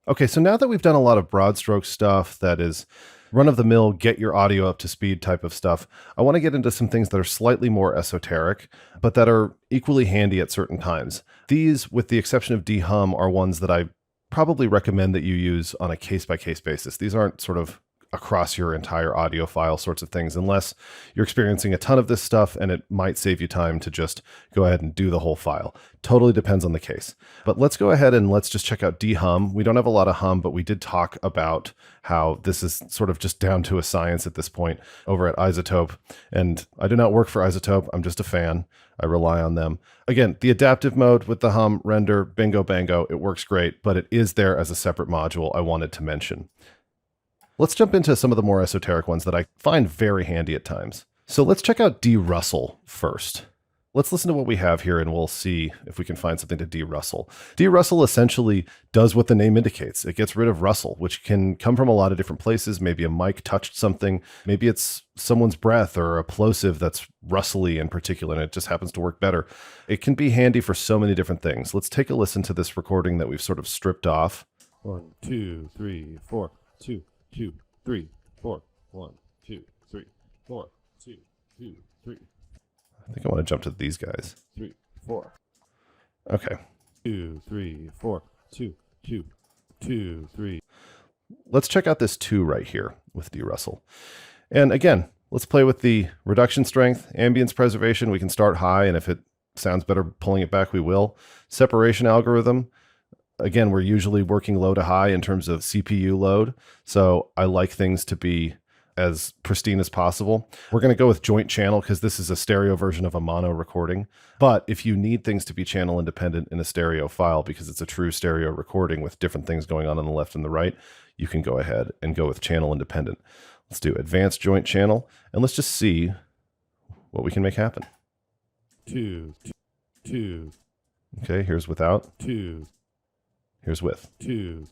Okay, so now that we've done a lot of broad stroke stuff that is run of the mill, get your audio up to speed type of stuff, I want to get into some things that are slightly more esoteric, but that are equally handy at certain times. These, with the exception of dehum, are ones that I probably recommend that you use on a case by case basis. These aren't sort of across your entire audio file sorts of things, unless you're experiencing a ton of this stuff and it might save you time to just go ahead and do the whole file. Totally depends on the case. But let's go ahead and let's just check out dehum. We don't have a lot of hum, but we did talk about how this is sort of just down to a science at this point over at iZotope. And I do not work for iZotope. I'm just a fan. I rely on them. Again, the adaptive mode with the hum render, bingo bango, it works great, but it is there as a separate module I wanted to mention. Let's jump into some of the more esoteric ones that I find very handy at times. So let's check out de-rustle first. Let's listen to what we have here and we'll see if we can find something to de-rustle. De-rustle essentially does what the name indicates. It gets rid of rustle, which can come from a lot of different places. Maybe a mic touched something. Maybe it's someone's breath or a plosive that's rustly in particular, and it just happens to work better. It can be handy for so many different things. Let's take a listen to this recording that we've sort of stripped off. 1, 2, 3, 4, 2, 2, 3, 4, 1, 2, 3, 4, 2, 2, 3. I think I want to jump to these guys. 3, 4. Okay. 2, 3, 4, 2, 2, 2, 3. Let's check out this 2 right here with de-rustle. And again, let's play with the reduction strength, ambience preservation. We can start high, and if it sounds better pulling it back, we will. Separation algorithm. Again, we're usually working low to high in terms of CPU load, so I like things to be as pristine as possible. We're going to go with joint channel because this is a stereo version of a mono recording. But if you need things to be channel independent in a stereo file because it's a true stereo recording with different things going on the left and the right, you can go ahead and go with channel independent. Let's do advanced joint channel, and let's just see what we can make happen. 2, 2. Okay, here's without. 2. Here's with. 2.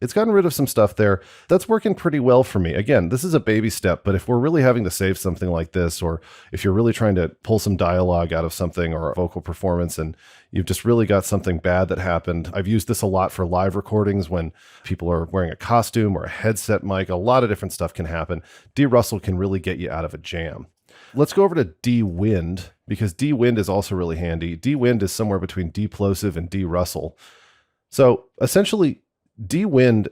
It's gotten rid of some stuff there. That's working pretty well for me. Again, this is a baby step, but if we're really having to save something like this, or if you're really trying to pull some dialogue out of something or a vocal performance and you've just really got something bad that happened. I've used this a lot for live recordings when people are wearing a costume or a headset mic. A lot of different stuff can happen. De-rustle can really get you out of a jam. Let's go over to de-wind because de-wind is also really handy. De-wind is somewhere between de-plosive and de-rustle. So essentially, de-wind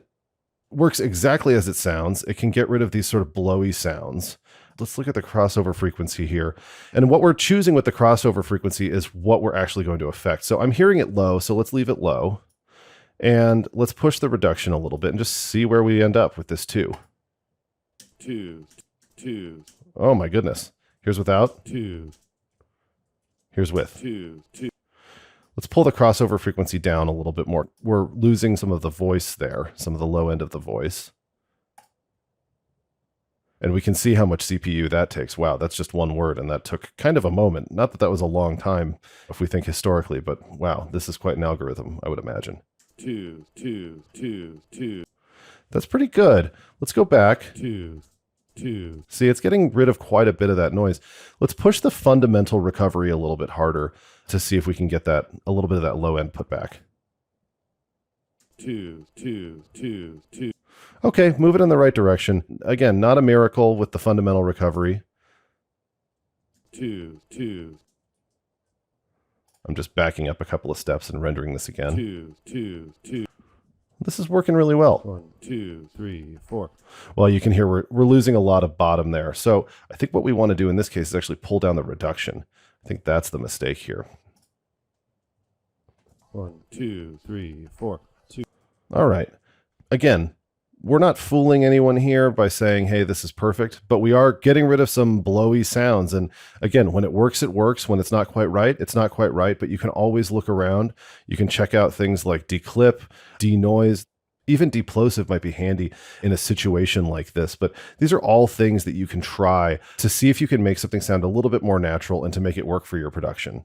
works exactly as it sounds. It can get rid of these sort of blowy sounds. Let's look at the crossover frequency here. And what we're choosing with the crossover frequency is what we're actually going to affect. So I'm hearing it low, so let's leave it low. And let's push the reduction a little bit and just see where we end up with this 2. 2, 2. Oh my goodness. Here's without. 2. Here's with. 2, 2. Let's pull the crossover frequency down a little bit more. We're losing some of the voice there, some of the low end of the voice. And we can see how much CPU that takes. Wow, that's just one word, and that took kind of a moment. Not that that was a long time if we think historically, but wow, this is quite an algorithm, I would imagine. 2, 2, 2, 2. That's pretty good. Let's go back. 2, 2. See, it's getting rid of quite a bit of that noise. Let's push the fundamental recovery a little bit harder to see if we can get that a little bit of that low end put back. 2, 2, 2, 2. Okay, moving in the right direction. Again, not a miracle with the fundamental recovery. 2, 2. I'm just backing up a couple of steps and rendering this again. 2, 2, 2. This is working really well. 1, 2, 3, 4. Well, you can hear we're losing a lot of bottom there. So I think what we want to do in this case is actually pull down the reduction. I think that's the mistake here. 1, 2, 3, 4, 2. All right. Again, we're not fooling anyone here by saying, hey, this is perfect, but we are getting rid of some blowy sounds. And again, when it works, it works. When it's not quite right, it's not quite right, but you can always look around. You can check out things like declip, denoise, even deplosive might be handy in a situation like this, but these are all things that you can try to see if you can make something sound a little bit more natural and to make it work for your production.